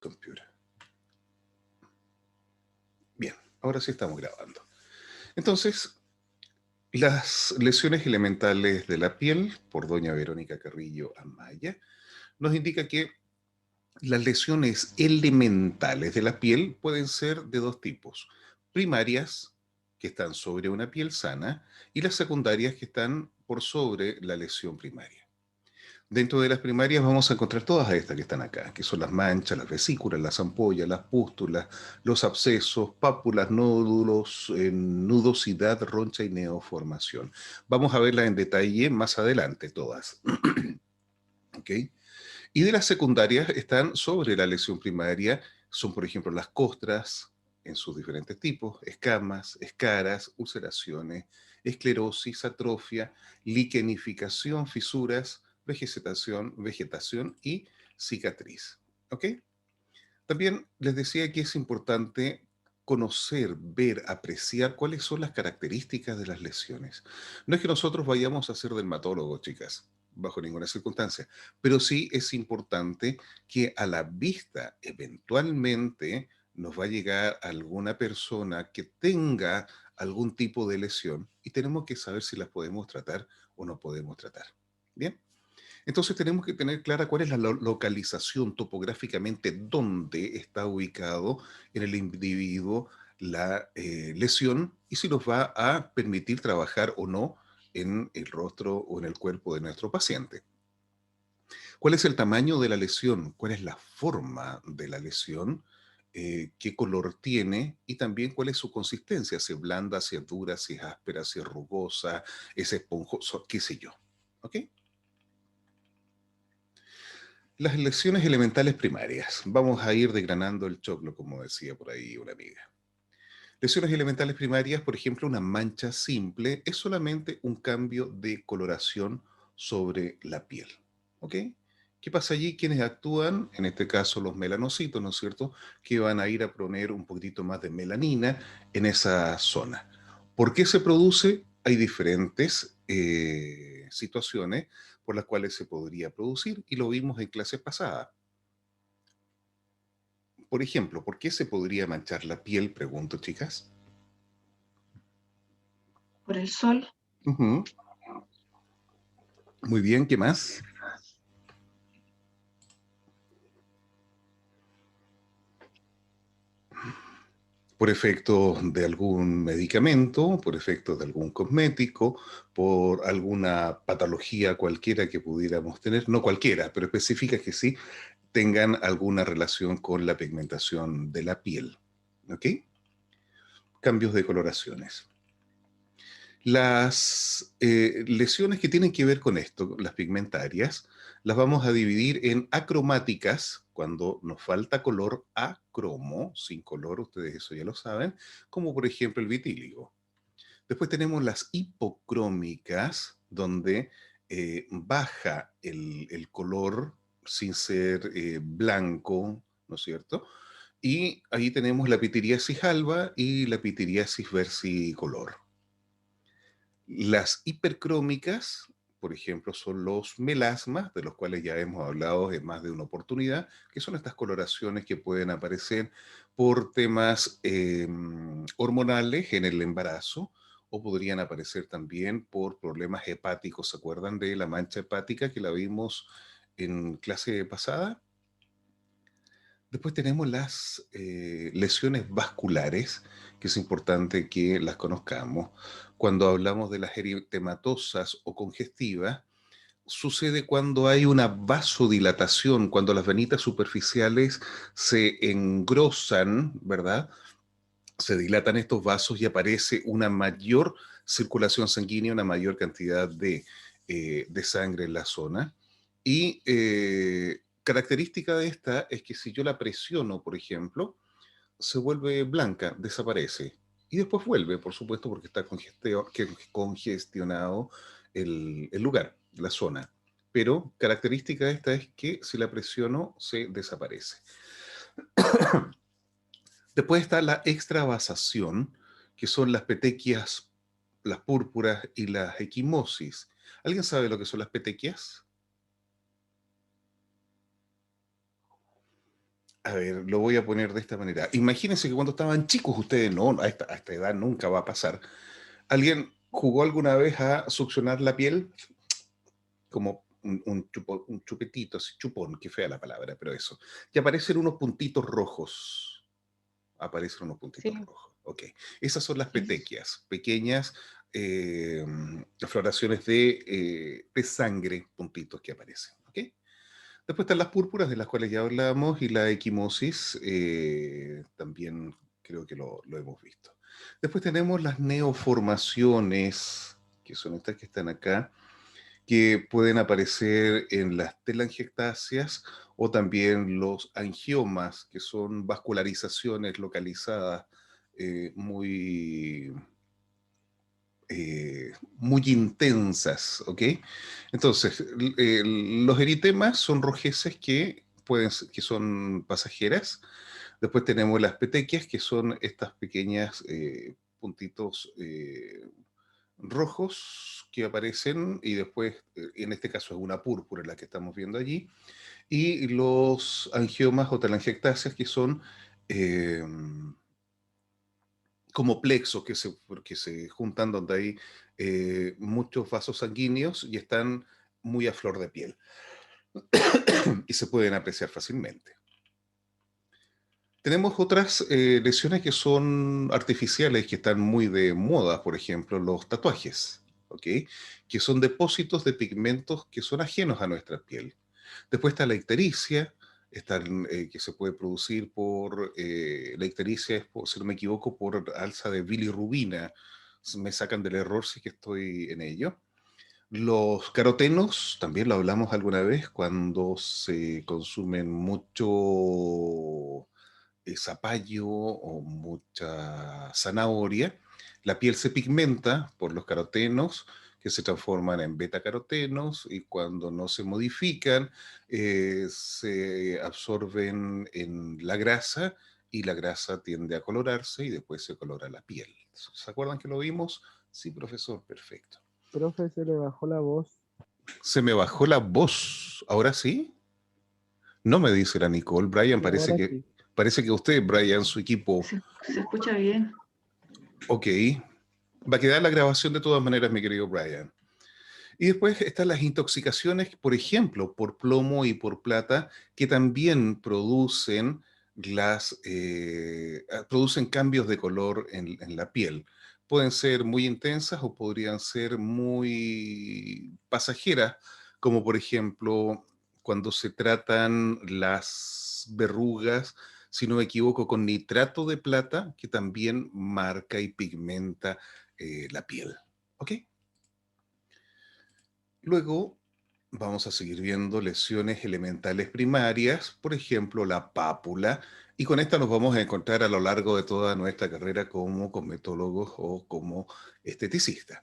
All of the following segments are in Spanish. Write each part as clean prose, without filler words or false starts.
computer. Bien, ahora sí estamos grabando. Entonces, las lesiones elementales de la piel, por doña Verónica Carrillo Amaya, nos indica que las lesiones elementales de la piel pueden ser de dos tipos: primarias, que están sobre una piel sana, y las secundarias, que están por sobre la lesión primaria. Dentro de las primarias vamos a encontrar todas estas que están acá, que son las manchas, las vesículas, las ampollas, las pústulas, los abscesos, pápulas, nódulos, nudosidad, roncha y neoformación. Vamos a verlas en detalle más adelante todas. ¿Ok? Y de las secundarias están sobre la lesión primaria, son por ejemplo las costras en sus diferentes tipos, escamas, escaras, ulceraciones, esclerosis, atrofia, liquenificación, fisuras, vegetación y cicatriz. ¿Ok? También les decía que es importante conocer, ver, apreciar cuáles son las características de las lesiones. No es que nosotros vayamos a ser dermatólogos, chicas, bajo ninguna circunstancia, pero sí es importante que a la vista eventualmente nos va a llegar alguna persona que tenga algún tipo de lesión y tenemos que saber si las podemos tratar o no podemos tratar. Bien. Entonces tenemos que tener clara cuál es la localización topográficamente, dónde está ubicado en el individuo la lesión y si nos va a permitir trabajar o no en el rostro o en el cuerpo de nuestro paciente. ¿Cuál es el tamaño de la lesión? ¿Cuál es la forma de la lesión? ¿Qué color tiene? Y también cuál es su consistencia, si es blanda, si es dura, si es áspera, si es rugosa, es esponjosa, qué sé yo. ¿Ok? Las lesiones elementales primarias. Vamos a ir desgranando el choclo, como decía por ahí una amiga. Lesiones elementales primarias, por ejemplo, una mancha simple es solamente un cambio de coloración sobre la piel. ¿Ok? ¿Qué pasa allí? Quienes actúan, en este caso los melanocitos, ¿no es cierto?, que van a ir a poner un poquitito más de melanina en esa zona. ¿Por qué se produce? Hay diferentes situaciones por las cuales se podría producir y lo vimos en clases pasadas. Por ejemplo, ¿por qué se podría manchar la piel? Pregunto, chicas. Por el sol. Ujú. Muy bien, ¿qué más? Por efecto de algún medicamento, por efecto de algún cosmético, por alguna patología cualquiera que pudiéramos tener, no cualquiera, pero específicas que sí tengan alguna relación con la pigmentación de la piel. ¿Ok? Cambios de coloraciones. Las lesiones que tienen que ver con esto, las pigmentarias, las vamos a dividir en acromáticas, cuando nos falta color, acromo, sin color, ustedes eso ya lo saben, como por ejemplo el vitíligo. Después tenemos las hipocrómicas, donde baja el color sin ser blanco, ¿no es cierto? Y ahí tenemos la pitiriasis alba y la pitiriasis versicolor. Las hipercrómicas, por ejemplo, son los melasmas, de los cuales ya hemos hablado en más de una oportunidad, que son estas coloraciones que pueden aparecer por temas hormonales en el embarazo o podrían aparecer también por problemas hepáticos. ¿Se acuerdan de la mancha hepática que la vimos en clase pasada? Después tenemos las lesiones vasculares, que es importante que las conozcamos. Cuando hablamos de las eritematosas o congestivas, sucede cuando hay una vasodilatación, cuando las venitas superficiales se engrosan, ¿verdad? Se dilatan estos vasos y aparece una mayor circulación sanguínea, una mayor cantidad de sangre en la zona. Y característica de esta es que si yo la presiono, por ejemplo, se vuelve blanca, desaparece. Y después vuelve, por supuesto, porque está congestionado el lugar, la zona. Pero característica de esta es que si la presiono, se desaparece. Después está la extravasación, que son las petequias, las púrpuras y las equimosis. ¿Alguien sabe lo que son las petequias? A ver, lo voy a poner de esta manera. Imagínense que cuando estaban chicos, ustedes no, a esta edad nunca va a pasar. ¿Alguien jugó alguna vez a succionar la piel? Como un chupetito, así, chupón, qué fea la palabra, pero eso. Y aparecen unos puntitos rojos. Aparecen unos puntitos Sí, rojos. Ok. Esas son las sí. petequias, pequeñas eh, floraciones de sangre, puntitos que aparecen. ¿Ok? Después están las púrpuras, de las cuales ya hablamos, y la equimosis, también creo que lo hemos visto. Después tenemos las neoformaciones, que son estas que están acá, que pueden aparecer en las telangiectasias o también los angiomas, que son vascularizaciones localizadas muy, muy intensas, ¿ok? Entonces, los eritemas son rojeces que son pasajeras. Después tenemos las petequias, que son estas pequeñas puntitos rojos que aparecen y después, en este caso es una púrpura la que estamos viendo allí, y los angiomas o telangiectasias que son eh, como plexos que se juntan donde hay muchos vasos sanguíneos y están muy a flor de piel y se pueden apreciar fácilmente. Tenemos otras lesiones que son artificiales, que están muy de moda, por ejemplo, los tatuajes, ¿ok? Que son depósitos de pigmentos que son ajenos a nuestra piel. Después está la ictericia, que se puede producir la ictericia es, si no me equivoco, por alza de bilirrubina. Me sacan del error si que estoy en ello. Los carotenos, también lo hablamos alguna vez, cuando se consumen mucho zapallo o mucha zanahoria, la piel se pigmenta por los carotenos que se transforman en betacarotenos y cuando no se modifican se absorben en la grasa y la grasa tiende a colorarse y después se colora la piel. ¿Se acuerdan que lo vimos? Sí, profesor, perfecto. Profe, se le bajó la voz. Se me bajó la voz. ¿Ahora sí? No me dice la Nicole. Brian, Sí, ahora sí. parece que usted, Brian, su equipo. Se escucha bien. Ok. Va a quedar la grabación de todas maneras, mi querido Brian. Y después están las intoxicaciones, por ejemplo, por plomo y por plata, que también producen cambios de color en la piel. Pueden ser muy intensas o podrían ser muy pasajeras, como por ejemplo cuando se tratan las verrugas, si no me equivoco, con nitrato de plata, que también marca y pigmenta la piel. ¿Ok? Luego vamos a seguir viendo lesiones elementales primarias, por ejemplo, la pápula, y con esta nos vamos a encontrar a lo largo de toda nuestra carrera como cosmetólogos o como esteticistas.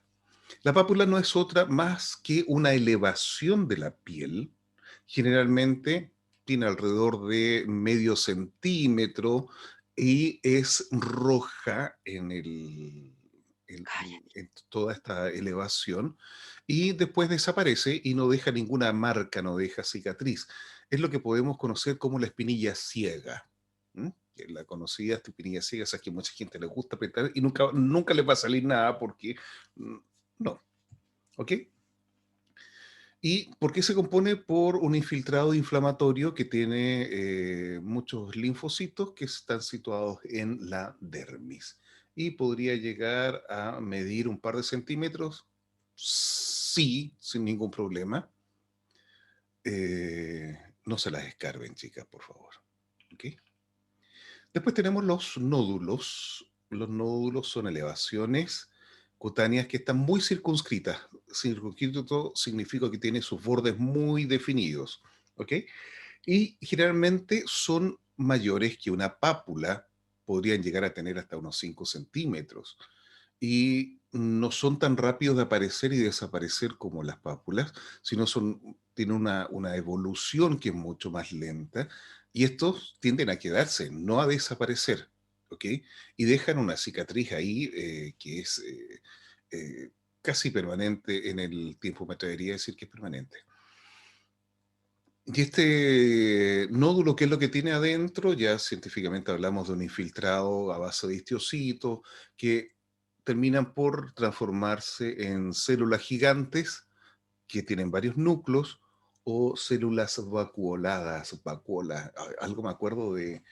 La pápula no es otra más que una elevación de la piel, generalmente tiene alrededor de medio centímetro y es roja en toda esta elevación y después desaparece y no deja ninguna marca, no deja cicatriz. Es lo que podemos conocer como la espinilla ciega. ¿M? Que la conocida espinilla ciega, es que mucha gente le gusta apretar y nunca le va a salir nada porque mm, no. ¿Ok? ¿Y por qué se compone? Por un infiltrado inflamatorio que tiene muchos linfocitos que están situados en la dermis. Y podría llegar a medir un par de centímetros, sí, sin ningún problema. No se las escarben, chicas, por favor. ¿Ok? Después tenemos los nódulos. Los nódulos son elevaciones cutáneas que están muy circunscritas. Circunscrito significa que tiene sus bordes muy definidos, ¿ok? Y generalmente son mayores que una pápula, podrían llegar a tener hasta unos 5 centímetros. Y no son tan rápidos de aparecer y desaparecer como las pápulas, sino tienen una evolución que es mucho más lenta y estos tienden a quedarse, no a desaparecer, ¿ok? Y dejan una cicatriz ahí que es casi permanente en el tiempo, me atrevería a decir que es permanente. Y este nódulo, ¿qué es lo que tiene adentro? Ya científicamente hablamos de un infiltrado a base de histiocitos que terminan por transformarse en células gigantes que tienen varios núcleos o células vacuoladas, vacuolas. Algo me acuerdo de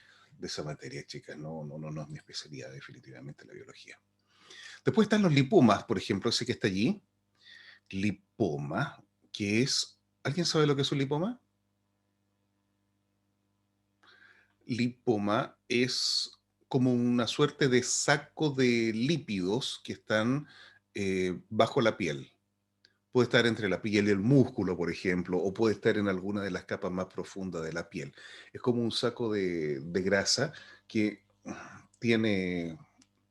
esa materia, chicas. No es mi especialidad, definitivamente, la biología. Después están los lipomas, por ejemplo, ese que está allí. Lipoma, que es... ¿Alguien sabe lo que es un lipoma? Lipoma es como una suerte de saco de lípidos que están bajo la piel. Puede estar entre la piel y el músculo, por ejemplo, o puede estar en alguna de las capas más profundas de la piel. Es como un saco de grasa que tiene,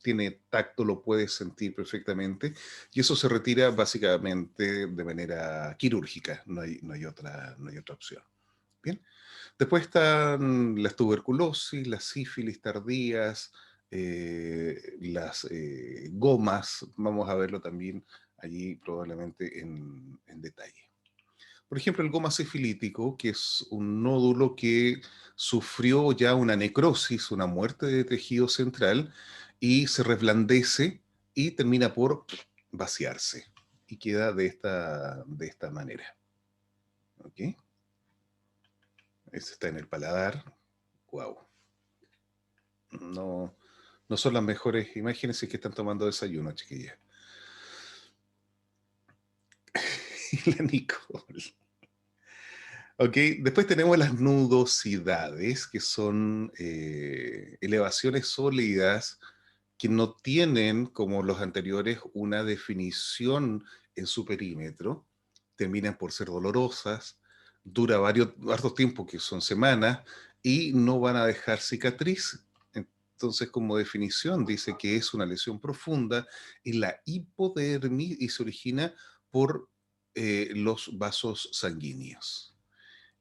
tiene tacto, lo puedes sentir perfectamente, y eso se retira básicamente de manera quirúrgica, no hay otra opción. Bien. Después están las tuberculosis, las sífilis tardías, las gomas, vamos a verlo también allí probablemente en detalle. Por ejemplo, el goma sifilítico, que es un nódulo que sufrió ya una necrosis, una muerte de tejido central, y se reblandece y termina por vaciarse. Y queda de esta manera. ¿Ok? Este está en el paladar. Wow. No, no son las mejores. Imagínense que están tomando desayuno, chiquillas. La Nicole. Ok, después tenemos las nudosidades, que son elevaciones sólidas que no tienen, como los anteriores, una definición en su perímetro. Terminan por ser dolorosas, dura hartos tiempos, que son semanas, y no van a dejar cicatriz. Entonces, como definición, dice que es una lesión profunda en la hipodermis y se origina por los vasos sanguíneos.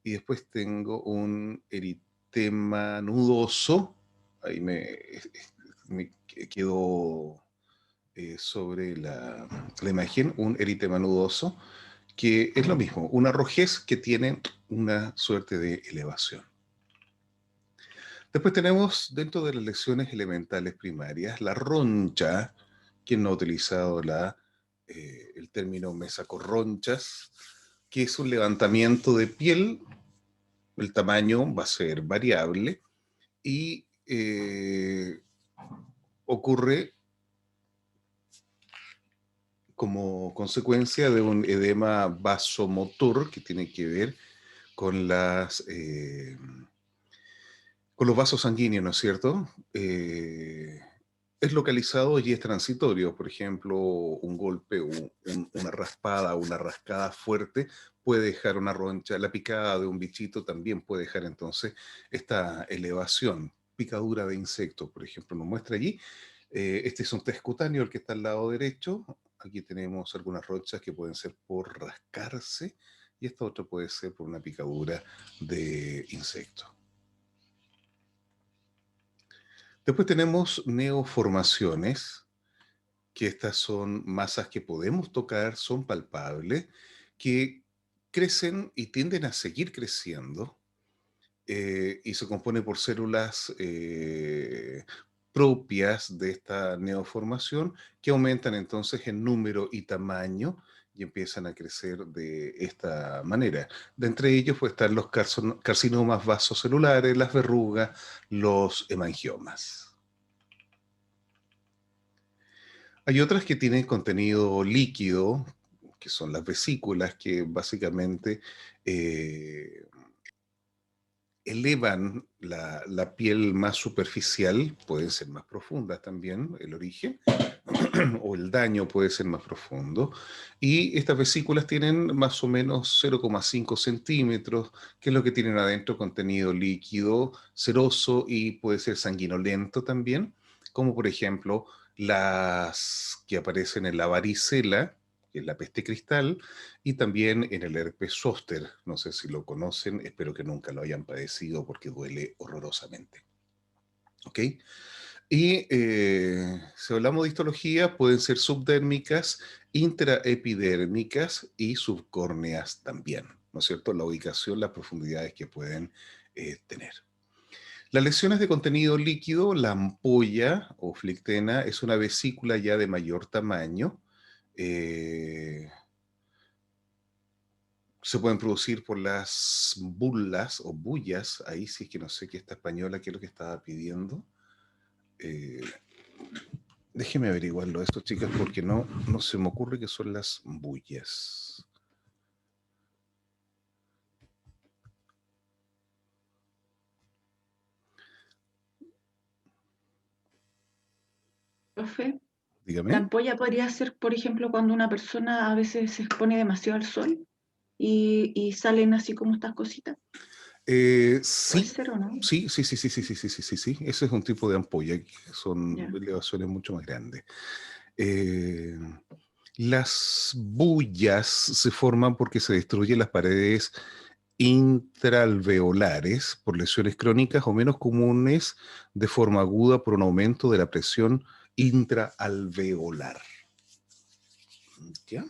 Y después tengo un eritema nudoso. Ahí me quedó sobre la imagen un eritema nudoso, que es lo mismo, una rojez que tiene una suerte de elevación. Después tenemos dentro de las lesiones elementales primarias la roncha, quien no ha utilizado el término mesacorronchas, que es un levantamiento de piel. El tamaño va a ser variable y ocurre como consecuencia de un edema vasomotor que tiene que ver con con los vasos sanguíneos, ¿no es cierto? Es localizado y es transitorio. Por ejemplo, un golpe, una raspada, una rascada fuerte puede dejar una roncha. La picada de un bichito también puede dejar entonces esta elevación. Picadura de insectos, por ejemplo, nos muestra allí. Este es un test cutáneo, el que está al lado derecho. Aquí tenemos algunas ronchas que pueden ser por rascarse y esta otra puede ser por una picadura de insecto. Después tenemos neoformaciones, que estas son masas que podemos tocar, son palpables, que crecen y tienden a seguir creciendo y se compone por células propias de esta neoformación que aumentan entonces en número y tamaño y empiezan a crecer de esta manera. De entre ellos pueden estar los carcinomas vasocelulares, las verrugas, los hemangiomas. Hay otras que tienen contenido líquido, que son las vesículas, que básicamente eh, elevan la piel más superficial, pueden ser más profundas también, el origen, o el daño puede ser más profundo. Y estas vesículas tienen más o menos 0,5 centímetros, que es lo que tienen adentro contenido líquido, seroso y puede ser sanguinolento también, como por ejemplo las que aparecen en la varicela, que es la peste cristal, y también en el herpes zóster. No sé si lo conocen, espero que nunca lo hayan padecido porque duele horrorosamente. ¿Ok? Y si hablamos de histología, pueden ser subdérmicas, intraepidérmicas y subcórneas también. ¿no es cierto? La ubicación, las profundidades que pueden tener. Las lesiones de contenido líquido, la ampolla o flictena es una vesícula ya de mayor tamaño. eh, Se pueden producir por las bullas o bullas, ahí sí que no sé qué está española, qué es lo que estaba pidiendo. Eh, Déjeme averiguarlo esto, chicas, porque no se me ocurre qué son las bullas. Profe, la Dígame. ampolla podría ser, por ejemplo, cuando una persona a veces se expone demasiado al sol y salen así como estas cositas. ¿Puede Sí, ser o no? sí. Ese es un tipo de ampolla, que son Ya. elevaciones mucho más grandes. Eh, las bullas se forman porque se destruyen las paredes intraalveolares por lesiones crónicas o menos comunes de forma aguda por un aumento de la presión intraalveolar. ¿Ya?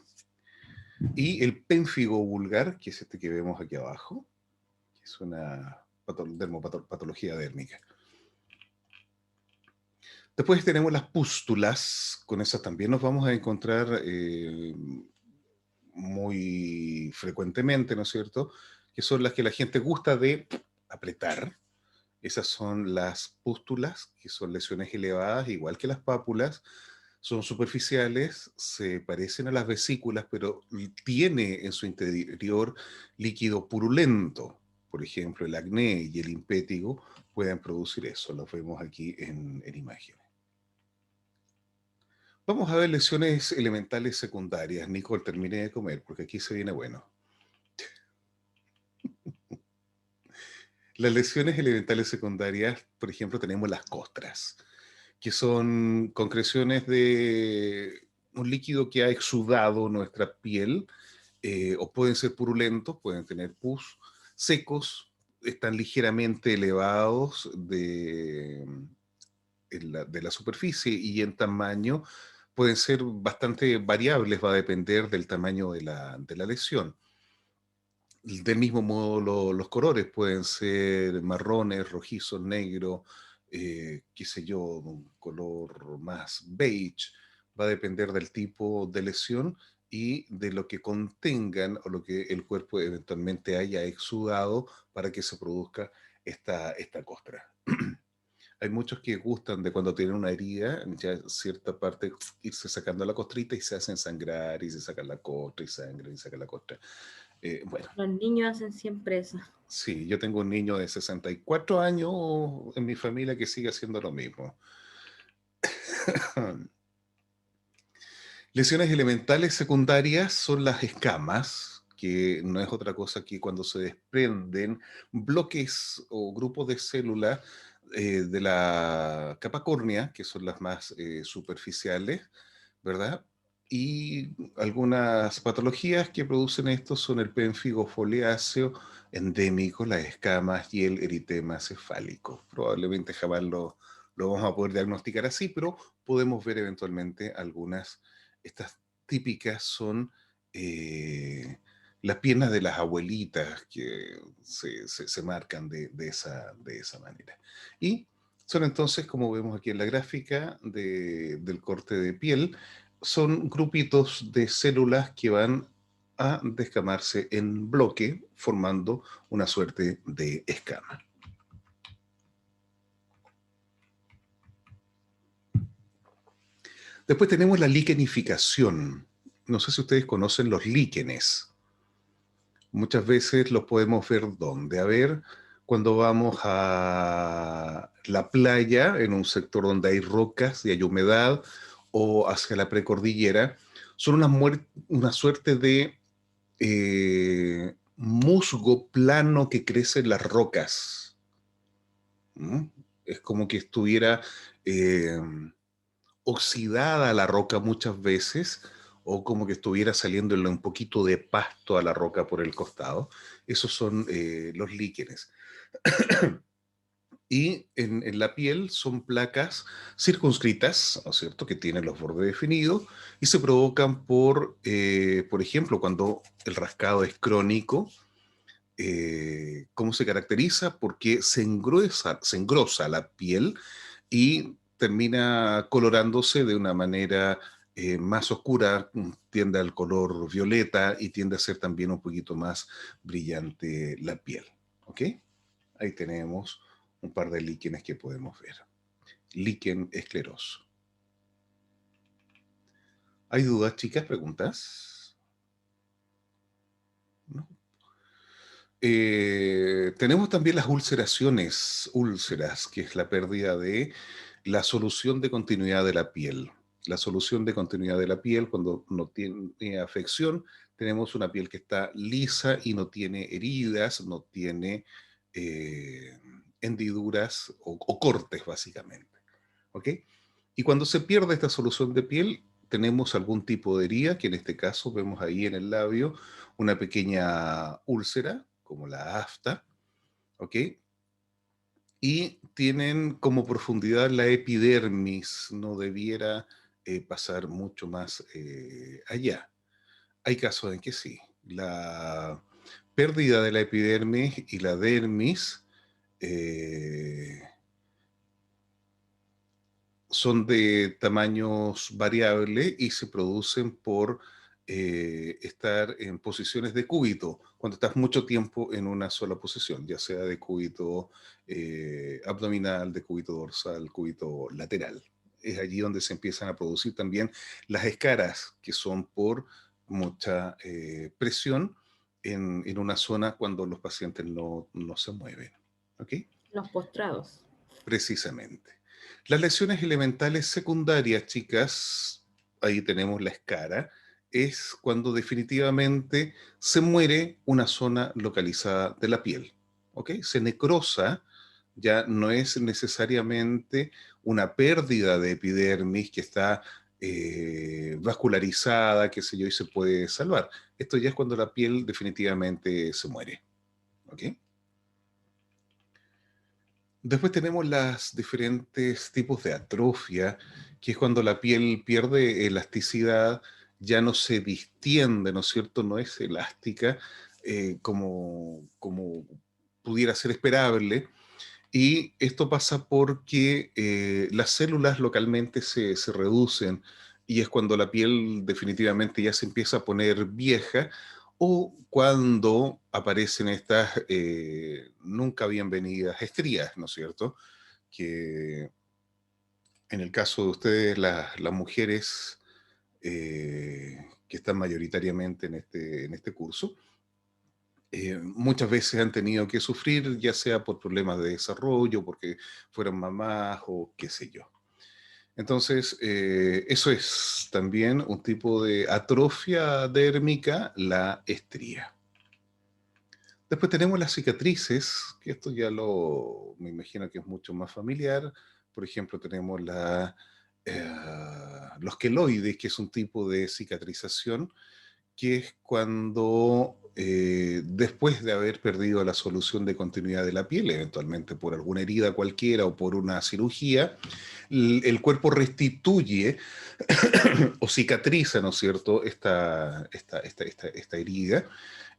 Y el pénfigo vulgar, que es este que vemos aquí abajo, que es una dermopatología dérmica. Después tenemos las pústulas, con esas también nos vamos a encontrar muy frecuentemente, ¿no es cierto? Que son las que la gente gusta de apretar. Esas son las pústulas, que son lesiones elevadas, igual que las pápulas, son superficiales, se parecen a las vesículas, pero tiene en su interior líquido purulento. Por ejemplo, el acné y el impétigo pueden producir eso, lo vemos aquí en imágenes. Vamos a ver lesiones elementales secundarias. Nicole, termine de comer, porque aquí se viene bueno. Las lesiones elementales secundarias, por ejemplo, tenemos las costras, que son concreciones de un líquido que ha exudado nuestra piel, o pueden ser purulentos, pueden tener pus, secos, están ligeramente elevados de la superficie y en tamaño pueden ser bastante variables, va a depender del tamaño de la lesión. Del mismo modo, los colores pueden ser marrones, rojizos, negros, qué sé yo, un color más beige. Va a depender del tipo de lesión y de lo que contengan o lo que el cuerpo eventualmente haya exudado para que se produzca esta costra. Hay muchos que gustan de cuando tienen una herida, ya cierta parte, irse sacando la costrita y se hacen sangrar y se sacan la costra y sangran y sacan la costra. Bueno, Los niños hacen siempre eso. sí, yo tengo un niño de 64 años en mi familia que sigue haciendo lo mismo. Lesiones elementales secundarias son las escamas, que no es otra cosa que cuando se desprenden bloques o grupos de células de la capa córnea, que son las más superficiales, ¿verdad? Y algunas patologías que producen esto son el pénfigo foliáceo endémico, las escamas y el eritema cefálico. Probablemente jamás lo vamos a poder diagnosticar así, pero podemos ver eventualmente algunas. Estas típicas son las piernas de las abuelitas que se marcan de esa manera. Y son entonces, como vemos aquí en la gráfica del corte de piel, son grupitos de células que van a descamarse en bloque, formando una suerte de escama. Después tenemos la liquenificación. No sé si ustedes conocen los líquenes. Muchas veces los podemos ver ¿dónde? A ver, cuando vamos a la playa, en un sector donde hay rocas y hay humedad, o hacia la precordillera, son una suerte de musgo plano que crece en las rocas. ¿Mm? Es como que estuviera eh, oxidada la roca muchas veces, o como que estuviera saliéndole un poquito de pasto a la roca por el costado. Esos son los líquenes. Y en la piel son placas circunscritas, ¿no es cierto?, que tienen los bordes definidos y se provocan por ejemplo, cuando el rascado es crónico, ¿Cómo se caracteriza? Porque se engrosa la piel y termina colorándose de una manera más oscura, tiende al color violeta y tiende a ser también un poquito más brillante la piel. ¿Ok? Ahí tenemos un par de líquenes que podemos ver. Líquen escleroso. ¿Hay dudas, chicas? ¿Preguntas? ¿No? Tenemos también las ulceraciones, úlceras, que es la pérdida de la solución de continuidad de la piel. La solución de continuidad de la piel, cuando no tiene afección, tenemos una piel que está lisa y no tiene heridas, no tiene hendiduras o cortes, básicamente. ¿Ok? Y cuando se pierde esta solución de piel, tenemos algún tipo de herida, que en este caso vemos ahí en el labio una pequeña úlcera, como la afta, ¿ok? Y tienen como profundidad la epidermis, no debiera pasar mucho más allá. Hay casos en que sí. La pérdida de la epidermis y la dermis son de tamaños variables y se producen por estar en posiciones de cúbito, cuando estás mucho tiempo en una sola posición, ya sea de cúbito abdominal, de cúbito dorsal, cúbito lateral. Es allí donde se empiezan a producir también las escaras, que son por mucha presión en una zona cuando los pacientes no se mueven. ¿Ok? Los postrados. Precisamente. Las lesiones elementales secundarias, chicas, ahí tenemos la escara, es cuando definitivamente se muere una zona localizada de la piel. ¿Ok? Se necrosa, ya no es necesariamente una pérdida de epidermis que está vascularizada, qué sé yo, y se puede salvar. Esto ya es cuando la piel definitivamente se muere. ¿Ok? Después tenemos los diferentes tipos de atrofia, que es cuando la piel pierde elasticidad, ya no se distiende, ¿no es cierto? No es elástica como pudiera ser esperable. Y esto pasa porque las células localmente se reducen y es cuando la piel definitivamente ya se empieza a poner vieja o cuando aparecen estas nunca bienvenidas estrías, ¿no es cierto? Que en el caso de ustedes, las mujeres que están mayoritariamente en este curso, muchas veces han tenido que sufrir, ya sea por problemas de desarrollo, porque fueron mamás o qué sé yo. Entonces, eso es también un tipo de atrofia dérmica, la estría. Después tenemos las cicatrices, que esto ya me imagino que es mucho más familiar. Por ejemplo, tenemos los queloides, que es un tipo de cicatrización que es cuando después de haber perdido la solución de continuidad de la piel, eventualmente por alguna herida cualquiera o por una cirugía, el cuerpo restituye o cicatriza, ¿no es cierto?, esta herida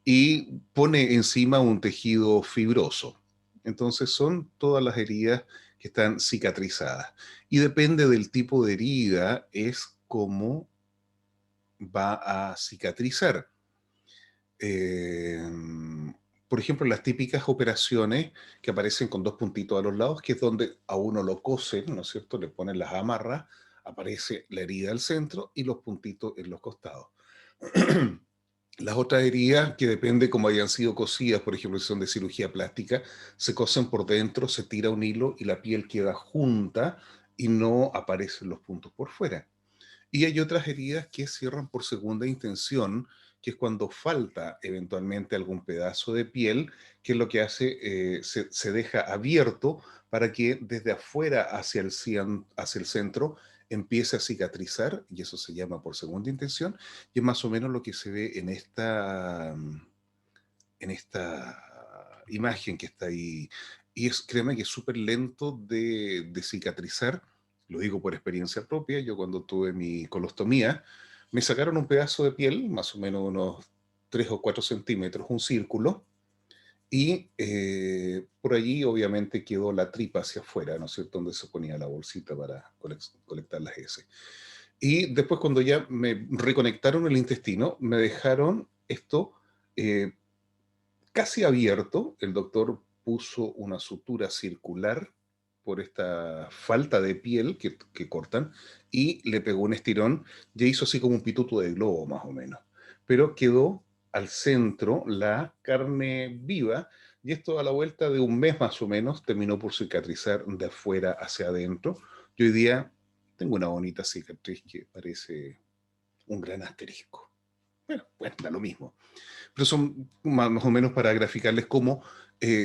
y pone encima un tejido fibroso. Entonces son todas las heridas que están cicatrizadas. Y depende del tipo de herida, es cómo va a cicatrizar. Eh, por ejemplo, las típicas operaciones que aparecen con dos puntitos a los lados, que es donde a uno lo cosen, ¿no es cierto? Le ponen las amarras, aparece la herida al centro y los puntitos en los costados. Las otras heridas, que depende cómo hayan sido cosidas, por ejemplo, si son de cirugía plástica, se cosen por dentro, se tira un hilo y la piel queda junta y no aparecen los puntos por fuera. Y hay otras heridas que cierran por segunda intención, que es cuando falta eventualmente algún pedazo de piel, que es lo que hace, se deja abierto para que desde afuera hacia el centro empiece a cicatrizar, y eso se llama por segunda intención, y es más o menos lo que se ve en esta imagen que está ahí. Y créeme que es súper lento de cicatrizar, lo digo por experiencia propia. Yo cuando tuve mi colostomía, me sacaron un pedazo de piel, más o menos unos 3 o 4 centímetros, un círculo, Y por allí obviamente quedó la tripa hacia afuera, ¿no es cierto?, donde se ponía la bolsita para colectar las heces. Y después cuando ya me reconectaron el intestino, me dejaron esto eh, casi abierto. El doctor puso una sutura circular por esta falta de piel que cortan y le pegó un estirón, ya hizo así como un pituto de globo más o menos, pero quedó al centro la carne viva y esto a la vuelta de un mes más o menos terminó por cicatrizar de afuera hacia adentro. Y hoy día tengo una bonita cicatriz que parece un gran asterisco. Bueno, da lo mismo. Pero son más o menos para graficarles cómo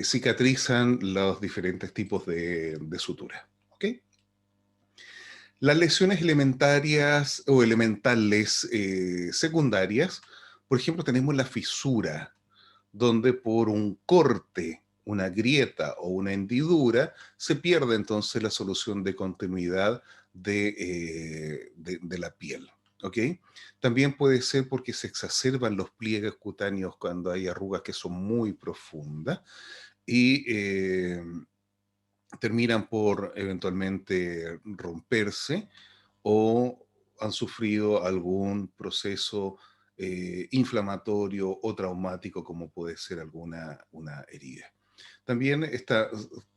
cicatrizan los diferentes tipos de sutura. ¿Ok? Las lesiones elementarias o elementales secundarias, por ejemplo, tenemos la fisura, donde por un corte, una grieta o una hendidura, se pierde entonces la solución de continuidad de la piel. ¿Ok? También puede ser porque se exacerban los pliegues cutáneos cuando hay arrugas que son muy profundas y terminan por eventualmente romperse o han sufrido algún proceso inflamatorio o traumático como puede ser una herida. También está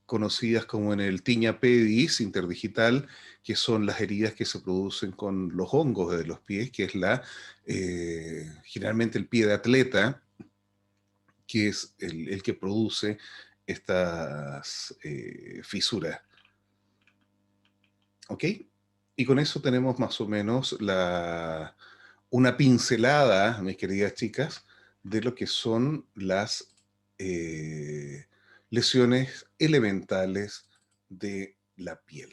conocidas como en el tiña pedis interdigital, que son las heridas que se producen con los hongos de los pies, que es generalmente el pie de atleta, que es el que produce estas fisuras. ¿Ok? Y con eso tenemos más o menos una pincelada, mis queridas chicas, de lo que son las lesiones elementales de la piel.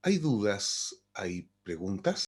¿Hay dudas? ¿Hay preguntas?